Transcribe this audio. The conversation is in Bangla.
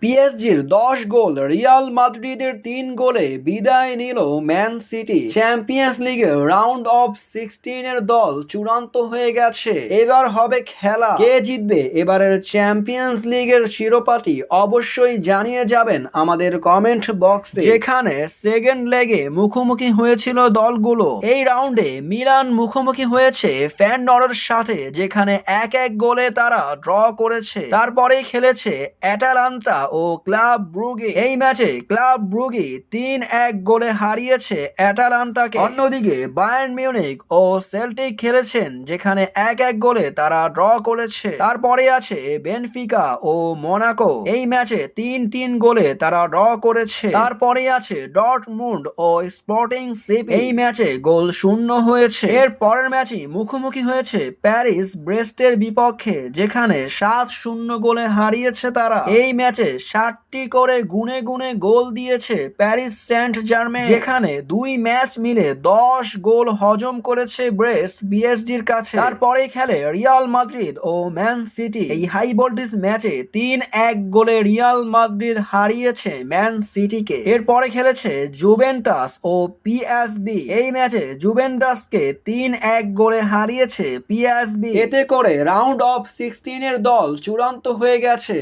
পিএসজির 10 গোল, রিয়াল মাদ্রিদের 3 গোলে বিদায় নিল ম্যান সিটি। চ্যাম্পিয়ন্স লিগের রাউন্ড অফ 16 এর দল চূড়ান্ত হয়ে গেছে। এবার হবে খেলা, কে জিতবে এবারের চ্যাম্পিয়ন্স লিগের শিরোপাটি অবশ্যই জানিয়ে যাবেন আমাদের কমেন্ট বক্সে। যেখানে সেকেন্ড লেগে মুখোমুখি হয়েছিল দলগুলো, এই রাউন্ডে মিলান মুখোমুখি হয়েছে ফেয়ানোর্ডের সাথে, যেখানে 1-1 গোলে তারা ড্র করেছে। তারপরেই খেলেছে অ্যাটালান্তা ও ক্লাব ব্রুগে। এই ম্যাচে ক্লাব ব্রুগে 3-1 গোলে হারিয়েছে অ্যাটালান্তাকে। অন্যদিকে বায়ার্ন মিউনিখ ও সেল্টিক খেলেছেন, যেখানে 1-1 গোলে তারা ড্র করেছে। তারপরে আছে বেনফিকা ও মোনাকো, এই ম্যাচে 3-3 গোলে তারা ড্র করেছে। তারপরে আছে ডর্টমুন্ড ও স্পোর্টিং সিপি, এই ম্যাচে গোল শূন্য হয়েছে। এর পরের ম্যাচই মুখোমুখি হয়েছে প্যারিস ব্রেস্টের বিপক্ষে, যেখানে 7-0 গোলে হারিয়েছে তারা। এই ম্যাচে 60টি করে গুনে গুনে গোল দিয়েছে প্যারিস সেন্ট জার্মেন, যেখানে 2 ম্যাচ মিলে 10 গোল হজম করেছে ব্রেস্ট পিএসজির কাছে। তারপরেই খেলে রিয়াল মাদ্রিদ ও ম্যান সিটি। এই হাই ভোল্টেজ ম্যাচে 3-1 গোলে রিয়াল মাদ্রিদ হারিয়েছে ম্যান সিটিকে। এরপরে খেলেছে জুভেন্টাস ও পিএসবি, এই ম্যাচে জুভেন্টাসকে 3-1 গোলে হারিয়েছে পিএসবি। এতে করে রাউন্ড অফ 16 এর দল চূড়ান্ত হয়ে গেছে।